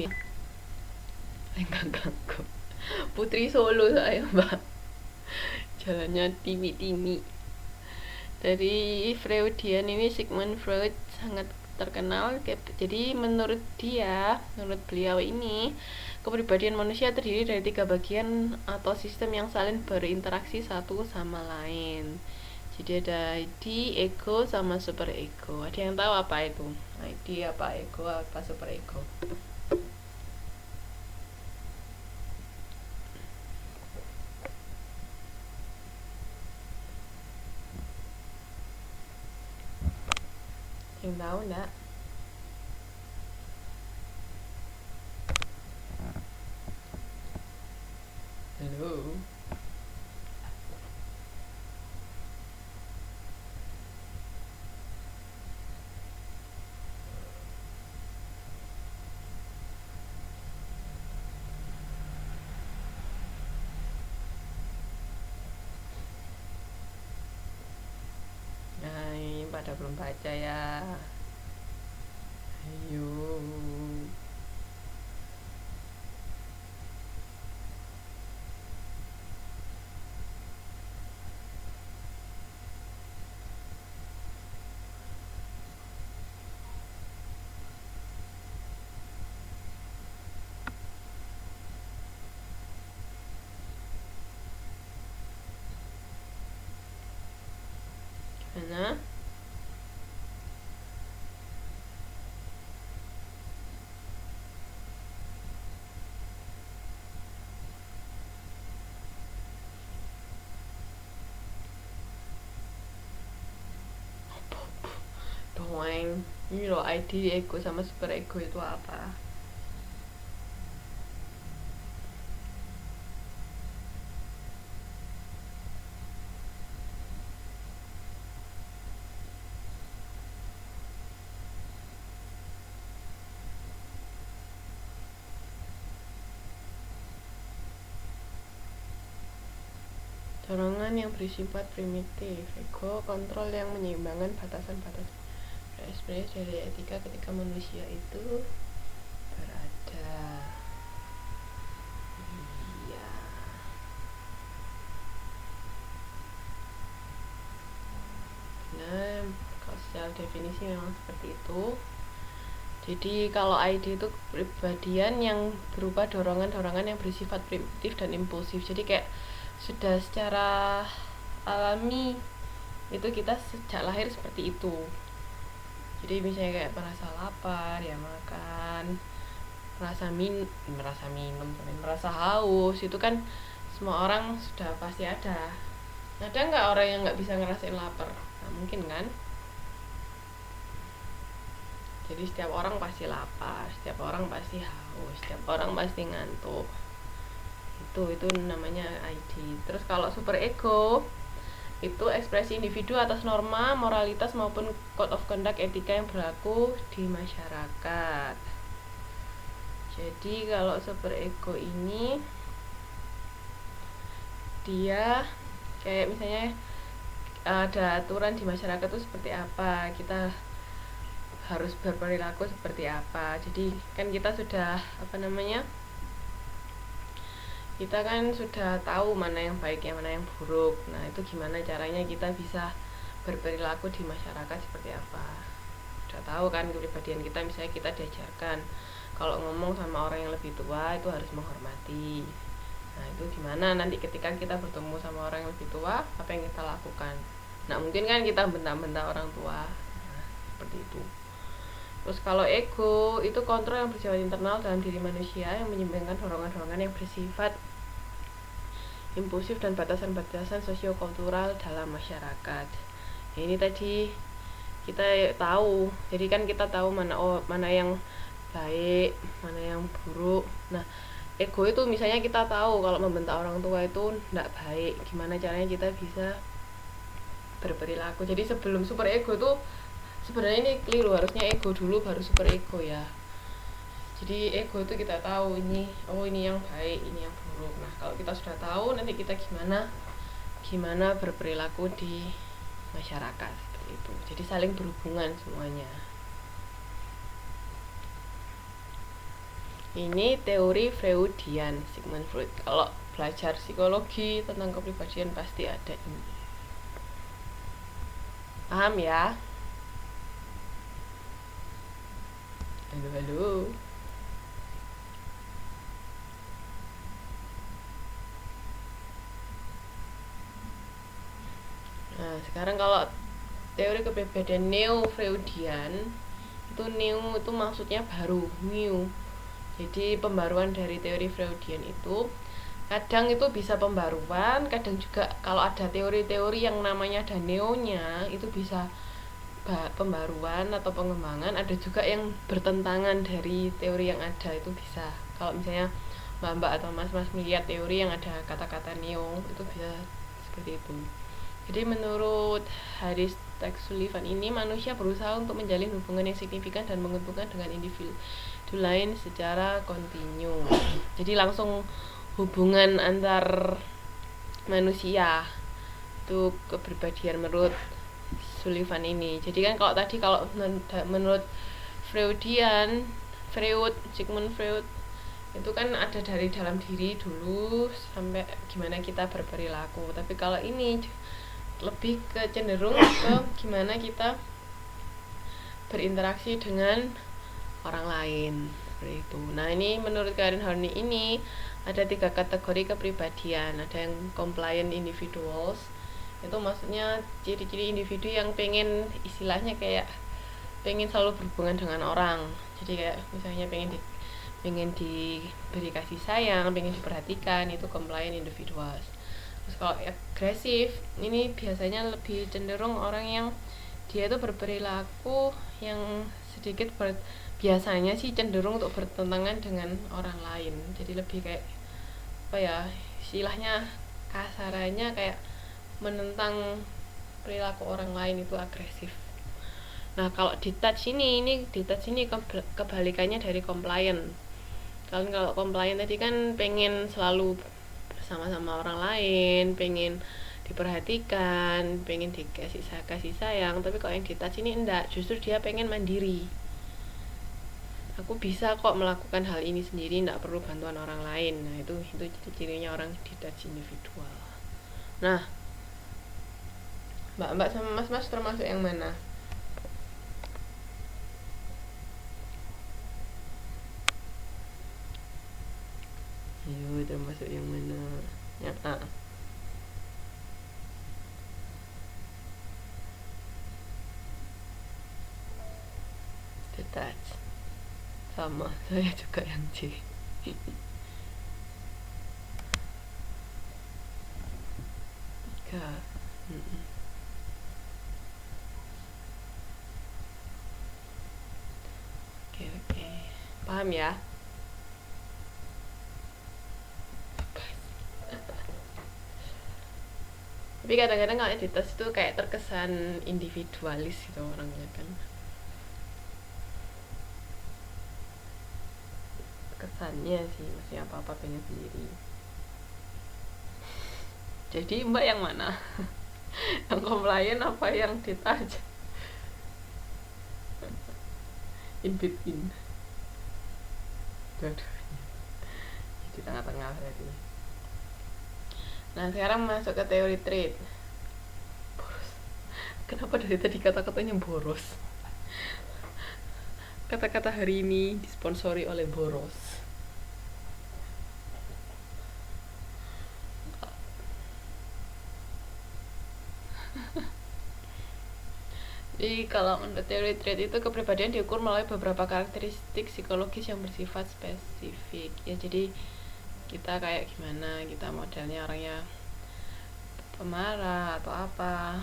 enggak ganggu. Putri Solo saya mbak, jalannya Timi-Timi. Dari Freudian ini, Sigmund Freud sangat terkenal. Jadi menurut beliau ini, kepribadian manusia terdiri dari 3 bagian atau sistem yang saling berinteraksi satu sama lain. Jadi ada ID, ego, sama super ego. Ada yang tahu apa itu? ID apa, ego apa, super ego? Yang tahu enggak? Halo. Nah, ini pada belum baca ya. Ayo. Mana? Doang. Ini loh, ID, ego, sama super ego itu apa? Dorongan yang bersifat primitif. Ego, kontrol yang menyeimbangkan batasan-batasan ekspresi dari etika ketika manusia itu berada. Iya. Nah, kalau secara definisi memang seperti itu. Jadi kalau ID itu kepribadian yang berupa dorongan-dorongan yang bersifat primitif dan impulsif. Jadi kayak sudah secara alami itu kita sejak lahir seperti itu. Jadi misalnya kayak merasa lapar ya makan, merasa minum, merasa haus, itu kan semua orang sudah pasti ada. Ada nggak orang yang nggak bisa ngerasain lapar? Nah, mungkin kan. Jadi setiap orang pasti lapar, setiap orang pasti haus, setiap orang pasti ngantuk. Itu namanya ID. Terus kalau super ego itu ekspresi individu atas norma, moralitas maupun code of conduct etika yang berlaku di masyarakat. Jadi kalau super ego ini dia kayak misalnya ada aturan di masyarakat itu seperti apa, kita harus berperilaku seperti apa. Jadi kan kita sudah kita kan sudah tahu mana yang baik, yang mana yang buruk. Nah, itu gimana caranya kita bisa berperilaku di masyarakat seperti apa. Sudah tahu kan kepribadian kita, misalnya kita diajarkan kalau ngomong sama orang yang lebih tua itu harus menghormati. Nah, itu gimana nanti ketika kita bertemu sama orang yang lebih tua, apa yang kita lakukan. Nah, mungkin kan kita bentak-bentak orang tua. Nah, seperti itu. Terus kalau ego itu kontrol yang bersifat internal dalam diri manusia yang menyeimbangkan dorongan-dorongan yang bersifat impulsif dan batasan-batasan sosiokultural dalam masyarakat. Ya, ini tadi kita tahu. Jadi kan kita tahu mana yang baik, mana yang buruk. Nah, ego itu misalnya kita tahu kalau membentak orang tua itu tidak baik. Gimana caranya kita bisa berperilaku. Jadi sebelum super ego itu sebenarnya ini keliru, harusnya ego dulu baru super ego ya. Jadi ego itu kita tahu ini yang baik, ini yang buruk. Nah, kalau kita sudah tahu, nanti kita gimana berperilaku di masyarakat seperti itu. Jadi saling berhubungan semuanya. Ini teori Freudian, Sigmund Freud. Kalau belajar psikologi tentang kepribadian pasti ada ini. Paham ya? Halo, halo. Nah, sekarang kalau teori kepribadian neo-Freudian, itu neo itu maksudnya baru, new. Jadi pembaruan dari teori Freudian itu kadang itu bisa pembaruan, kadang juga kalau ada teori-teori yang namanya ada neonya itu bisa pembaruan atau pengembangan. Ada juga yang bertentangan dari teori yang ada, itu bisa. Kalau misalnya mbak-mbak atau mas-mas melihat teori yang ada kata-kata neo, itu bisa seperti itu. Jadi menurut Harris Tax Sullivan ini, manusia berusaha untuk menjalin hubungan yang signifikan dan menguntungkan dengan individu lain secara kontinu. Jadi langsung hubungan antar manusia itu kepribadian menurut Sullivan ini. Jadi kan kalau tadi kalau menurut Sigmund Freud itu kan ada dari dalam diri dulu sampai gimana kita berperilaku. Tapi kalau ini lebih ke cenderung ke gimana kita berinteraksi dengan orang lain, seperti itu. Nah, ini menurut Karen Horney ini ada 3 kategori kepribadian. Ada yang compliant individuals, itu maksudnya ciri-ciri individu yang pengen, istilahnya kayak pengen selalu berhubungan dengan orang. Jadi kayak misalnya pengen diberi kasih sayang, pengen diperhatikan, itu compliant individuals. Terus kalau agresif, ini biasanya lebih cenderung orang yang dia itu berperilaku yang sedikit biasanya sih cenderung untuk bertentangan dengan orang lain. Jadi lebih kayak apa ya, istilahnya kasarannya kayak menentang perilaku orang lain, itu agresif. Nah, kalau detach ini kebalikannya dari compliant. Kalau compliant tadi kan pengen selalu bersama-sama orang lain, pengen diperhatikan, pengen dikasih kasih sayang. Tapi kalau yang detach ini enggak, justru dia pengen mandiri. Aku bisa kok melakukan hal ini sendiri, enggak perlu bantuan orang lain. Nah, itu ciri-cirinya orang detach individual. Nah, mbak-mbak sama mas-mas termasuk yang mana? Ayo, termasuk yang mana? Yang A. Detach. Sama, saya juga yang C. Tiga. Oke. Paham ya? Tapi kadang-kadang kalau editas itu kayak terkesan individualis gitu orangnya kan. Kesannya sih masih apa-apa pengen sendiri. Jadi mbak yang mana? Yang compliant apa yang detach? In between. Dua-duanya. Di tengah-tengah berarti. Nah, sekarang masuk ke teori trait. Boros. Kenapa dari tadi kata-katanya boros? Kata-kata hari ini disponsori oleh boros. Jadi kalau menurut teori trait itu kepribadian diukur melalui beberapa karakteristik psikologis yang bersifat spesifik. Ya, jadi kita kayak gimana, kita modelnya orangnya pemarah atau apa,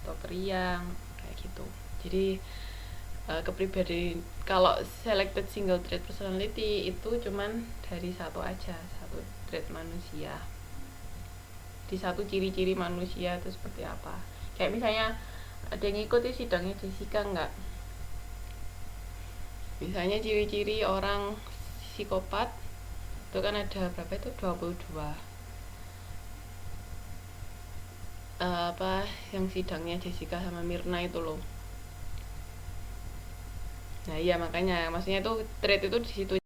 atau periang, kayak gitu. Jadi kepribadian kalau selected single trait personality itu cuman dari satu trait manusia. Di satu ciri-ciri manusia itu seperti apa. Kayak misalnya ada yang ngikuti sidangnya Jessica enggak? Misalnya ciri-ciri orang psikopat itu kan ada berapa itu? 22. Apa yang sidangnya Jessica sama Mirna itu loh. Nah, iya makanya maksudnya itu trait itu di situ